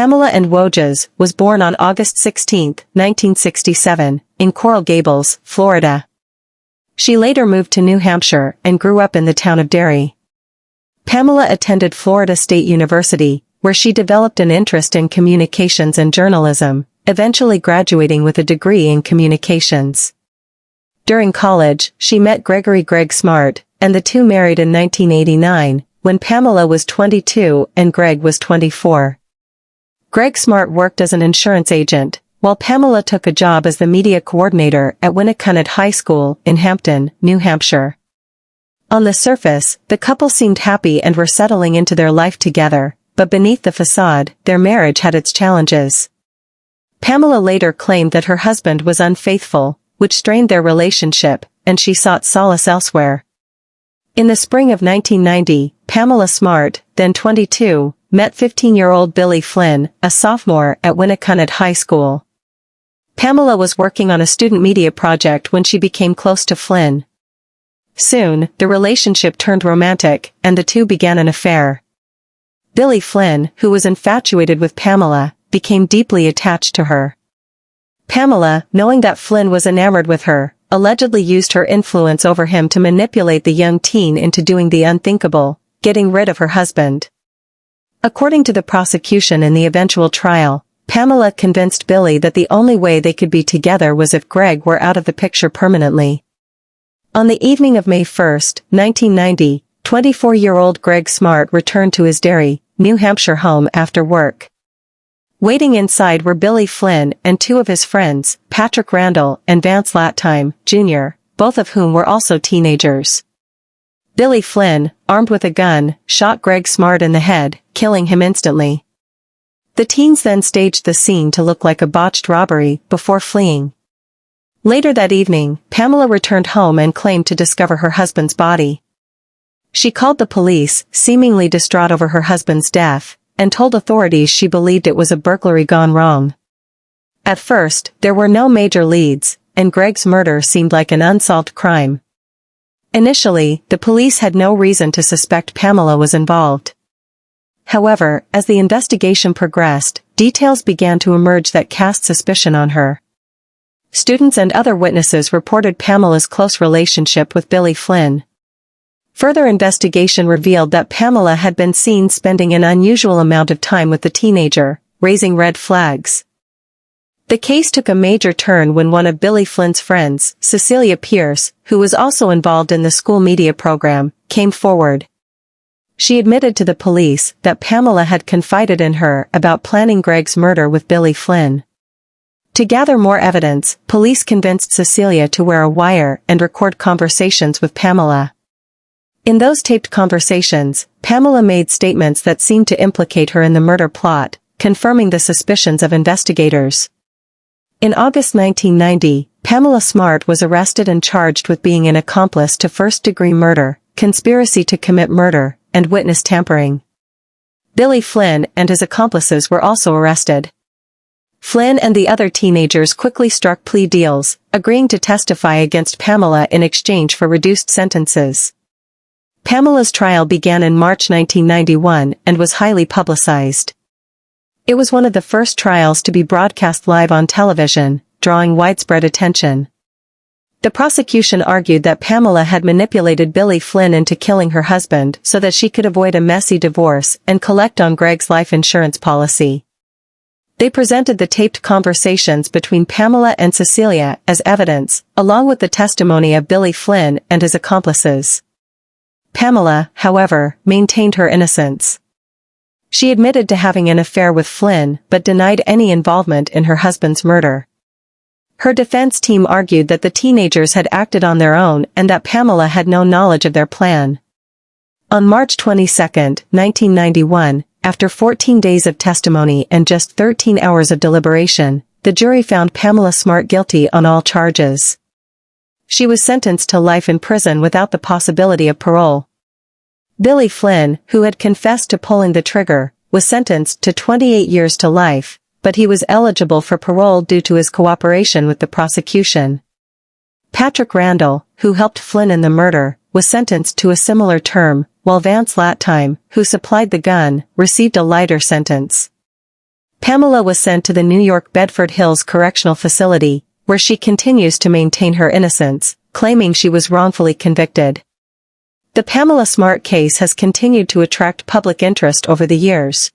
Pamela Ann Wojcicki was born on August 16, 1967, in Coral Gables, Florida. She later moved to New Hampshire and grew up in the town of Derry. Pamela attended Florida State University, where she developed an interest in communications and journalism, eventually graduating with a degree in communications. During college, she met Gregory "Greg" Smart, and the two married in 1989, when Pamela was 22 and Greg was 24. Greg Smart worked as an insurance agent, while Pamela took a job as the media coordinator at Winnacunnet High School in Hampton, New Hampshire. On the surface, the couple seemed happy and were settling into their life together, but beneath the facade, their marriage had its challenges. Pamela later claimed that her husband was unfaithful, which strained their relationship, and she sought solace elsewhere. In the spring of 1990, Pamela Smart, then 22, met 15-year-old Billy Flynn, a sophomore at Winnacunnet High School. Pamela was working on a student media project when she became close to Flynn. Soon, the relationship turned romantic, and the two began an affair. Billy Flynn, who was infatuated with Pamela, became deeply attached to her. Pamela, knowing that Flynn was enamored with her, allegedly used her influence over him to manipulate the young teen into doing the unthinkable, getting rid of her husband. According to the prosecution in the eventual trial, Pamela convinced Billy that the only way they could be together was if Greg were out of the picture permanently. On the evening of May 1, 1990, 24-year-old Greg Smart returned to his Derry, New Hampshire home after work. Waiting inside were Billy Flynn and two of his friends, Patrick Randall and Vance Lattime, Jr., both of whom were also teenagers. Billy Flynn, armed with a gun, shot Greg Smart in the head, killing him instantly. The teens then staged the scene to look like a botched robbery before fleeing. Later that evening, Pamela returned home and claimed to discover her husband's body. She called the police, seemingly distraught over her husband's death, and told authorities she believed it was a burglary gone wrong. At first, there were no major leads, and Greg's murder seemed like an unsolved crime. Initially, the police had no reason to suspect Pamela was involved. However, as the investigation progressed, details began to emerge that cast suspicion on her. Students and other witnesses reported Pamela's close relationship with Billy Flynn. Further investigation revealed that Pamela had been seen spending an unusual amount of time with the teenager, raising red flags. The case took a major turn when one of Billy Flynn's friends, Cecilia Pierce, who was also involved in the school media program, came forward. She admitted to the police that Pamela had confided in her about planning Greg's murder with Billy Flynn. To gather more evidence, police convinced Cecilia to wear a wire and record conversations with Pamela. In those taped conversations, Pamela made statements that seemed to implicate her in the murder plot, confirming the suspicions of investigators. In August 1990, Pamela Smart was arrested and charged with being an accomplice to first-degree murder, conspiracy to commit murder, and witness tampering. Billy Flynn and his accomplices were also arrested. Flynn and the other teenagers quickly struck plea deals, agreeing to testify against Pamela in exchange for reduced sentences. Pamela's trial began in March 1991 and was highly publicized. It was one of the first trials to be broadcast live on television, drawing widespread attention. The prosecution argued that Pamela had manipulated Billy Flynn into killing her husband so that she could avoid a messy divorce and collect on Greg's life insurance policy. They presented the taped conversations between Pamela and Cecilia as evidence, along with the testimony of Billy Flynn and his accomplices. Pamela, however, maintained her innocence. She admitted to having an affair with Flynn but denied any involvement in her husband's murder. Her defense team argued that the teenagers had acted on their own and that Pamela had no knowledge of their plan. On March 22, 1991, after 14 days of testimony and just 13 hours of deliberation, the jury found Pamela Smart guilty on all charges. She was sentenced to life in prison without the possibility of parole. Billy Flynn, who had confessed to pulling the trigger, was sentenced to 28 years to life, but he was eligible for parole due to his cooperation with the prosecution. Patrick Randall, who helped Flynn in the murder, was sentenced to a similar term, while Vance Lattime, who supplied the gun, received a lighter sentence. Pamela was sent to the New York Bedford Hills Correctional Facility, where she continues to maintain her innocence, claiming she was wrongfully convicted. The Pamela Smart case has continued to attract public interest over the years.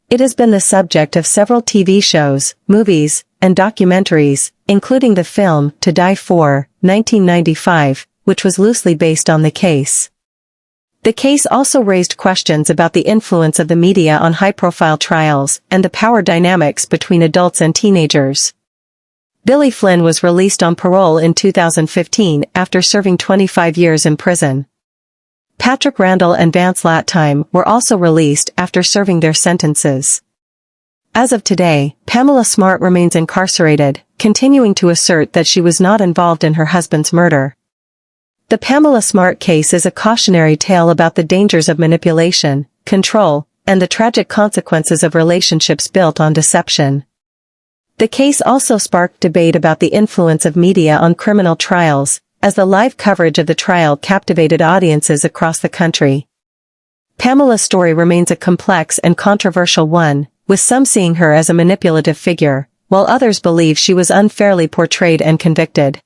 It has been the subject of several TV shows, movies, and documentaries, including the film To Die For, 1995, which was loosely based on the case. The case also raised questions about the influence of the media on high-profile trials and the power dynamics between adults and teenagers. Billy Flynn was released on parole in 2015 after serving 25 years in prison. Patrick Randall and Vance Lattime were also released after serving their sentences. As of today, Pamela Smart remains incarcerated, continuing to assert that she was not involved in her husband's murder. The Pamela Smart case is a cautionary tale about the dangers of manipulation, control, and the tragic consequences of relationships built on deception. The case also sparked debate about the influence of media on criminal trials, as the live coverage of the trial captivated audiences across the country. Pamela's story remains a complex and controversial one, with some seeing her as a manipulative figure, while others believe she was unfairly portrayed and convicted.